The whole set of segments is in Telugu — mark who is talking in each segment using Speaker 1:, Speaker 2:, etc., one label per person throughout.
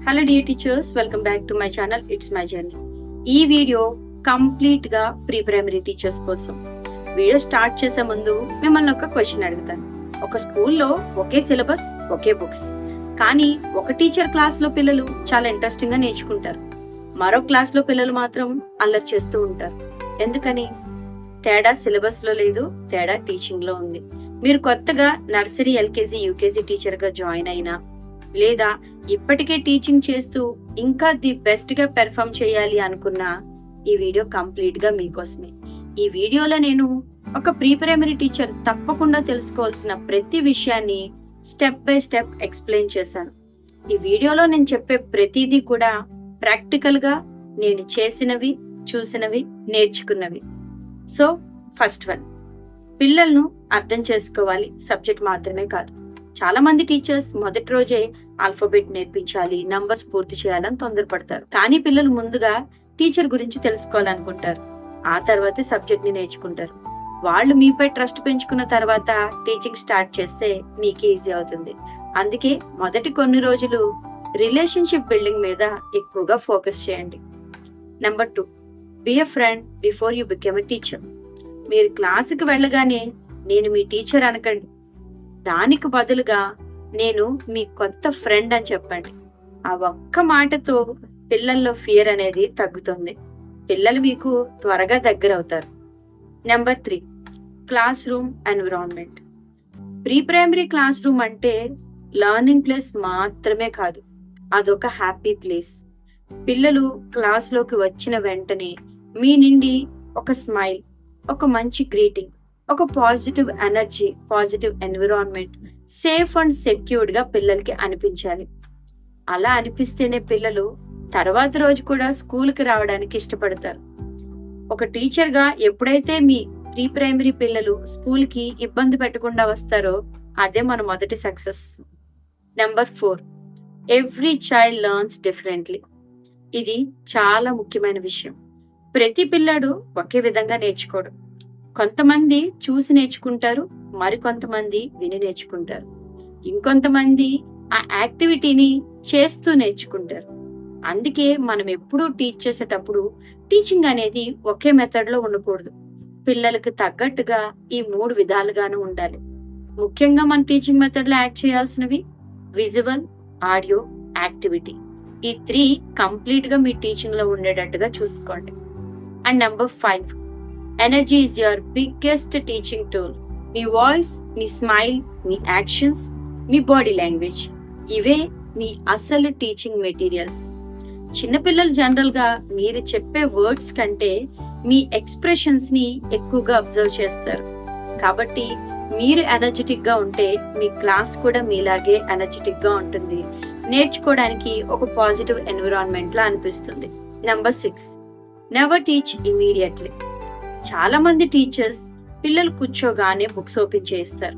Speaker 1: Hello dear teachers, welcome back to my channel. It's my journey. ఈ వీడియో కంప్లీట్ గా ప్రీ ప్రైమరీ టీచర్స్ కోసం. వీడియో స్టార్ట్ చేసే ముందు మిమ్మల్ని ఒక క్వశ్చన్ అడుగుతాను. ఒక స్కూల్లో ఒకే సిలబస్, ఒకే బుక్స్, కానీ ఒక టీచర్ క్లాస్ లో పిల్లలు చాలా ఇంట్రెస్టింగ్ గా నేర్చుకుంటారు, మరో క్లాస్ లో పిల్లలు మాత్రం అల్లరి చేస్తూ ఉంటారు. ఎందుకని? తేడా సిలబస్ లో లేదు, తేడా టీచింగ్ లో ఉంది. మీరు కొత్తగా నర్సరీ, ఎల్కేజీ, యూకేజీ టీచర్ గా జాయిన్ అయినా, లేదా ఇప్పటికే టీచింగ్ చేస్తూ ఇంకా ది బెస్ట్ గా పెర్ఫామ్ చేయాలి అనుకున్నా, ఈ వీడియో కంప్లీట్ గా మీకోసమే. ఈ వీడియోలో నేను ఒక ప్రీ ప్రైమరీ టీచర్ తప్పకుండా తెలుసుకోవాల్సిన ప్రతి విషయాన్ని స్టెప్ బై స్టెప్ ఎక్స్ప్లెయిన్ చేశాను. ఈ వీడియోలో నేను చెప్పే ప్రతిదీ కూడా ప్రాక్టికల్ గా నేను చేసినవి, చూసినవి, నేర్చుకున్నవి. సో ఫస్ట్ వన్, పిల్లలను అర్థం చేసుకోవాలి, సబ్జెక్ట్ మాత్రమే కాదు. చాలా మంది టీచర్స్ మొదటి రోజే ఆల్ఫాబెట్ నేర్పించాలి, నంబర్స్ పూర్తి చేయాలని తొందరపడతారు. కానీ పిల్లలు ముందుగా టీచర్ గురించి తెలుసుకోవాలనుకుంటారు, ఆ తర్వాతే సబ్జెక్ట్ ని నేర్చుకుంటారు. వాళ్ళు మీపై ట్రస్ట్ పెంచుకున్న తర్వాత టీచింగ్ స్టార్ట్ చేస్తే మీకు ఈజీ అవుతుంది. అందుకే మొదటి కొన్ని రోజులు రిలేషన్షిప్ బిల్డింగ్ మీద ఎక్కువగా ఫోకస్ చేయండి. Number 2, B a friend before you become a teacher. మీరు క్లాసుకి వెళ్ళగానే నేను మీ టీచర్ అనకండి, దానికి బదులుగా నేను మీ కొత్త ఫ్రెండ్ అని చెప్పండి. ఆ ఒక్క మాటతో పిల్లల్లో ఫియర్ అనేది తగ్గుతుంది, పిల్లలు మీకు త్వరగా దగ్గర అవుతారు. Number 3, class room environment. Pre primary class room అంటే లర్నింగ్ ప్లేస్ మాత్రమే కాదు, అదొక హ్యాపీ ప్లేస్. పిల్లలు క్లాస్లోకి వచ్చిన వెంటనే మీ నుండి ఒక స్మైల్, ఒక మంచి గ్రీటింగ్, ఒక positive energy, positive environment, safe and secured గా పిల్లలకి అనిపించాలి. అలా అనిపిస్తేనే పిల్లలు తర్వాత రోజు కూడా స్కూల్కి రావడానికి ఇష్టపడతారు. ఒక టీచర్ గా ఎప్పుడైతే మీ ప్రీ ప్రైమరీ పిల్లలు స్కూల్ కి ఇబ్బంది పెట్టకుండా వస్తారో అదే మన మొదటి success. Number 4, every child learns differently. ఇది చాలా ముఖ్యమైన విషయం. ప్రతి పిల్లడు ఒకే విధంగా నేర్చుకోడు. కొంతమంది చూసి నేర్చుకుంటారు, మరికొంతమంది విని నేర్చుకుంటారు, ఇంకొంతమంది ఆ యాక్టివిటీని చేస్తూ నేర్చుకుంటారు. అందుకే మనం ఎప్పుడూ టీచ్ చేసేటప్పుడు టీచింగ్ అనేది ఒకే మెథడ్ లో ఉండకూడదు. పిల్లలకు తగ్గట్టుగా ఈ 3 విధాలుగాను ఉండాలి. ముఖ్యంగా మన టీచింగ్ మెథడ్ లో యాడ్ చేయాల్సినవి విజువల్, ఆడియో, యాక్టివిటీ. ఈ 3 కంప్లీట్ గా మీ టీచింగ్ లో ఉండేటట్టుగా చూసుకోండి. And number 5, energy is your biggest teaching tool. Me voice, me smile, me actions, me body language, ఇవే మీ అసలు టీచింగ్ మెటీరియల్స్. చిన్నపిల్లలు జనరల్ గా మీరు చెప్పే వర్డ్స్ కంటే మీ ఎక్స్ప్రెషన్స్ ని ఎక్కువగా అబ్జర్వ్ చేస్తారు. కాబట్టి మీరు ఎనర్జెటిక్ గా ఉంటే మీ క్లాస్ కూడా మీలాగే ఎనర్జెటిక్ గా ఉంటుంది, నేర్చుకోవడానికి ఒక పాజిటివ్ ఎన్విరాన్మెంట్ లా అనిపిస్తుంది. Number 6, never teach immediately. చాలా మంది టీచర్స్ పిల్లలు కూర్చోగానే బుక్స్ ఓపెన్ చేస్తారు.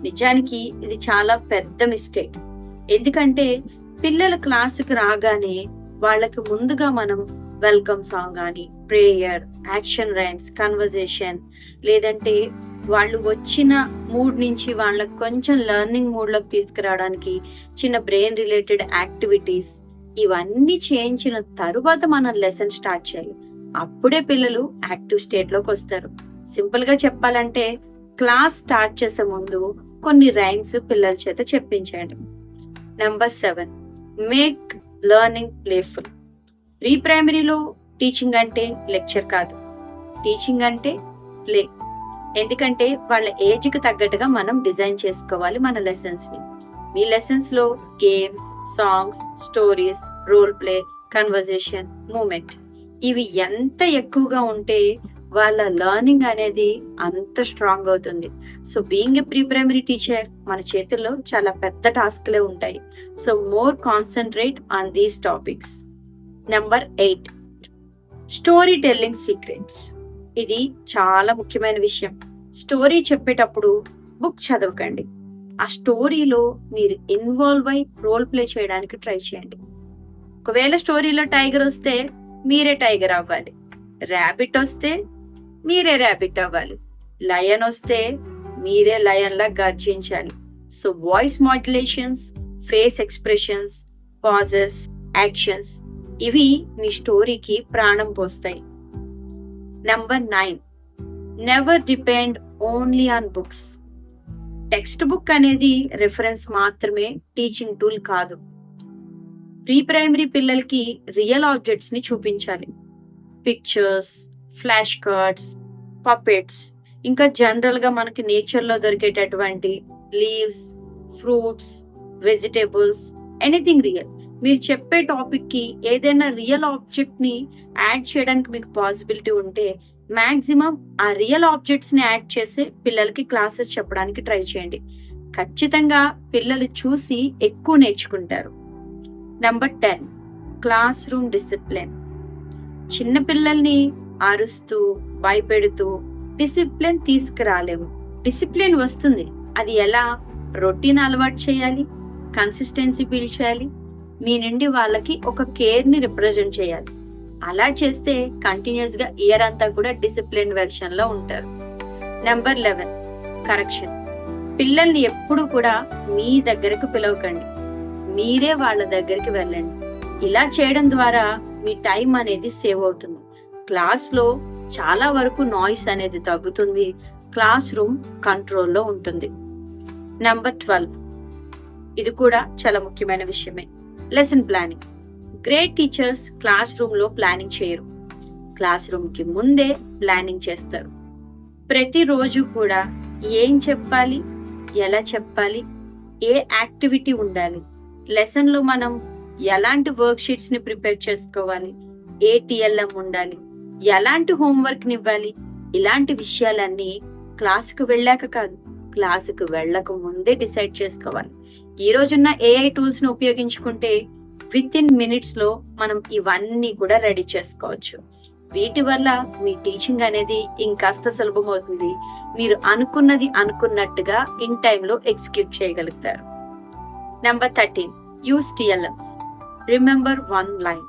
Speaker 1: నిజానికి ఇది చాలా పెద్ద మిస్టేక్. ఎందుకంటే పిల్లల క్లాసుకు రాగానే వాళ్ళకి ముందుగా మనం వెల్కమ్ సాంగ్ కానీ, ప్రేయర్, యాక్షన్ రైమ్స్, కన్వర్జేషన్, లేదంటే వాళ్ళు వచ్చిన మూడ్ నుంచి వాళ్ళకి కొంచెం లెర్నింగ్ మూడ్ లోకి తీసుకురావడానికి చిన్న బ్రెయిన్ రిలేటెడ్ యాక్టివిటీస్, ఇవన్నీ చేయించిన తరువాత మనం లెసన్ స్టార్ట్ చేయాలి. అప్పుడే పిల్లలు యాక్టివ్ స్టేట్ లోకి వస్తారు. సింపుల్ గా చెప్పాలంటే క్లాస్ స్టార్ట్ చేసే ముందు కొన్ని రైమ్స్ పిల్లల చేత చెప్పించండి. Number 7, make learning playful. Pre ప్రైమరీలో టీచింగ్ అంటే లెక్చర్ కాదు, టీచింగ్ అంటే ప్లే. ఎందుకంటే వాళ్ళ ఏజ్ కి తగ్గట్టుగా మనం డిజైన్ చేసుకోవాలి మన లెసన్స్ ని. మీ లెసన్స్ లో games, songs, stories, role play, conversation, moment, ఇవి ఎంత ఎక్కువగా ఉంటే వాళ్ళ లెర్నింగ్ అనేది అంత స్ట్రాంగ్ అవుతుంది. So being a pre primary teacher మన చేతుల్లో చాలా పెద్ద టాస్క్లే ఉంటాయి. So more concentrate on these topics. Number 8, story telling secrets. ఇది చాలా ముఖ్యమైన విషయం. స్టోరీ చెప్పేటప్పుడు బుక్ చదవకండి, ఆ స్టోరీలో మీరు ఇన్వాల్వ్ అయి రోల్ ప్లే చేయడానికి ట్రై చేయండి. ఒకవేళ స్టోరీలో టైగర్ వస్తే మీరే టైగర్ అవ్వాలి, ర్యాబిట్ వస్తే మీరే ర్యాబిట్ అవ్వాలి, లయన్ వస్తే మీరే లయన్ లా గర్జించాలి. So voice modulations, face expressions, pauses, actions ఇవి మీ స్టోరీకి ప్రాణం పోస్తాయి. Number 9, never depend only on books. Text book అనేది రిఫరెన్స్ మాత్రమే, టీచింగ్ టూల్ కాదు. ప్రీ ప్రైమరీ పిల్లలకి రియల్ ఆబ్జెక్ట్స్ ని చూపించాలి. పిక్చర్స్, ఫ్లాష్ కార్డ్స్, పపెట్స్, ఇంకా జనరల్ గా మనకి నేచర్ లో దొరికేటటువంటి leaves, fruits, vegetables, anything real. మీరు చెప్పే టాపిక్ కి ఏదైనా రియల్ ఆబ్జెక్ట్ ని యాడ్ చేయడానికి మీకు పాసిబిలిటీ ఉంటే మాక్సిమం ఆ రియల్ ఆబ్జెక్ట్స్ ని యాడ్ చేసి పిల్లలకి క్లాసెస్ చెప్పడానికి ట్రై చేయండి. ఖచ్చితంగా పిల్లలు చూసి ఎక్కువ నేర్చుకుంటారు. Number 10, class room discipline. చిన్న పిల్లల్ని అరుస్తూ భయపెడుతూ డిసిప్లిన్ తీసుకురాలేము. డిసిప్లిన్ వస్తుంది, అది ఎలా? రొటీన్ అలవాటు చేయాలి, కన్సిస్టెన్సీ బిల్డ్ చేయాలి, మీ నుండి వాళ్ళకి ఒక కేర్ ని రిప్రజెంట్ చేయాలి. అలా చేస్తే కంటిన్యూస్ గా ఇయర్ అంతా కూడా డిసిప్లిన్ వెర్షన్ లో ఉంటారు. Number 11, correction. పిల్లల్ని ఎప్పుడు కూడా మీ దగ్గరకు పిలవకండి, మీరే వాళ్ళ దగ్గరికి వెళ్ళండి. ఇలా చేయడం ద్వారా మీ టైం అనేది సేవ్ అవుతుంది. క్లాస్ లో చాలా వరకు నాయిస్ అనేది తగ్గుతుంది, క్లాస్ రూమ్ కంట్రోల్లో ఉంటుంది. నెంబర్ 12, ఇది కూడా చాలా ముఖ్యమైన విషయమే, lesson planning. Great teachers class room లో ప్లానింగ్ చేయరు, క్లాస్ రూమ్ కి ముందే ప్లానింగ్ చేస్తారు. ప్రతిరోజు కూడా ఏం చెప్పాలి, ఎలా చెప్పాలి, ఏ యాక్టివిటీ ఉండాలి, లెసన్ లో మనం ఎలాంటి వర్క్ షీట్స్ ని ప్రిపేర్ చేసుకోవాలి, ఏ టిఎల్ఎం ఉండాలి, ఎలాంటి హోంవర్క్ ని ఇవ్వాలి, ఇలాంటి విషయాలన్నీ క్లాసుకు వెళ్ళాక కాదు, క్లాసుకు వెళ్ళక ముందే డిసైడ్ చేసుకోవాలి. ఈ రోజున్న ఏఐ టూల్స్ ని ఉపయోగించుకుంటే విత్ ఇన్ మినిట్స్ లో మనం ఇవన్నీ కూడా రెడీ చేసుకోవచ్చు. వీటి వల్ల మీ టీచింగ్ అనేది ఇంకాస్త సులభం అవుతుంది. మీరు అనుకున్నది అనుకున్నట్టుగా ఇన్ టైంలో ఎగ్జిక్యూట్ చేయగలుగుతారు. Number 13, use TLMs. Remember one line,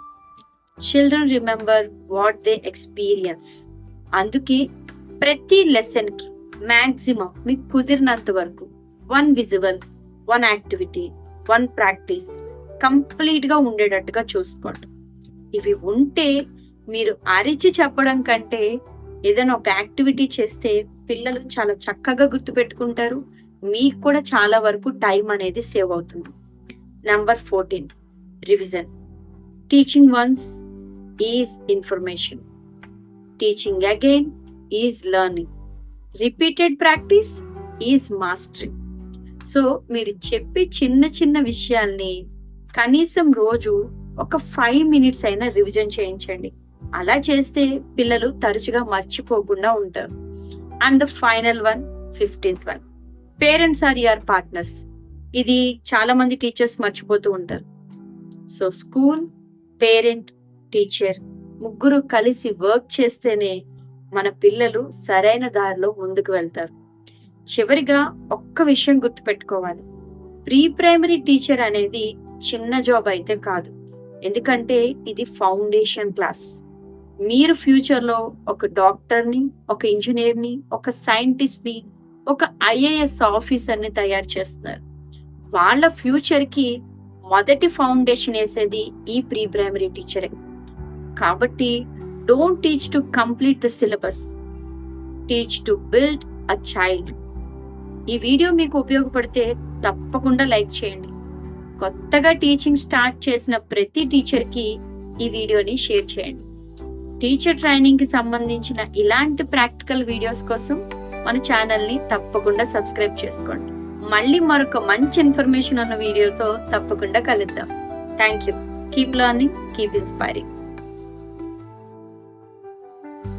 Speaker 1: children remember what they experience. అందుకే ప్రతి లెసన్ కి మాక్సిమం మీకు కుదిరినంత వరకు 1 విజువల్, 1 యాక్టివిటీ, 1 ప్రాక్టీస్ కంప్లీట్ గా ఉండేటట్టుగా చూసుకోండి. ఇవి ఉంటే మీరు అరిచి చెప్పడం కంటే ఏదైనా ఒక యాక్టివిటీ చేస్తే పిల్లలు చాలా చక్కగా గుర్తుపెట్టుకుంటారు, మీకు కూడా చాలా వరకు టైం అనేది సేవ్ అవుతుంది. Number 14, revision. Teaching once is information, teaching again is learning, repeated practice is mastering. So మీరు చెప్పే చిన్న చిన్న విషయాల్ని కనీసం రోజు ఒక 5 minutes అయినా రివిజన్ చేయించండి. అలా చేస్తే పిల్లలు తరచుగా మర్చిపోకుండా ఉంటారు. And the final one, 15th one, parents are your partners. ఇది చాలా మంది టీచర్స్ మర్చిపోతూ ఉంటారు. సో స్కూల్, పేరెంట్, టీచర్ ముగ్గురు కలిసి వర్క్ చేస్తేనే మన పిల్లలు సరైన దారిలో ముందుకు వెళ్తారు. చివరిగా ఒక్క విషయం గుర్తుపెట్టుకోవాలి, ప్రీ ప్రైమరీ టీచర్ అనేది చిన్న జాబ్ అయితే కాదు, ఎందుకంటే ఇది ఫౌండేషన్ క్లాస్. మీరు ఫ్యూచర్ లో ఒక డాక్టర్ని, ఒక ఇంజనీర్ని, ఒక సైంటిస్ట్ని, ఒక ఐఏఎస్ ఆఫీసర్ని తయారు చేస్తున్నారు. వాళ్ళ ఫ్యూచర్ కి మొదటి ఫౌండేషన్ వేసేది ఈ ప్రీ ప్రైమరీ టీచరే. కాబట్టి don't teach to complete the syllabus, teach to build a child. ఈ వీడియో మీకు ఉపయోగపడితే తప్పకుండా లైక్ చేయండి. కొత్తగా టీచింగ్ స్టార్ట్ చేసిన ప్రతి టీచర్ కి ఈ వీడియోని షేర్ చేయండి. టీచర్ ట్రైనింగ్ కి సంబంధించిన ఇలాంటి ప్రాక్టికల్ వీడియోస్ కోసం మన ఛానల్ ని తప్పకుండా సబ్స్క్రైబ్ చేసుకోండి. మళ్ళీ మరొక మంచి ఇన్ఫర్మేషన్ ఉన్న వీడియోతో తప్పకుండా కలుద్దాం. Thank you. Keep learning, keep inspiring.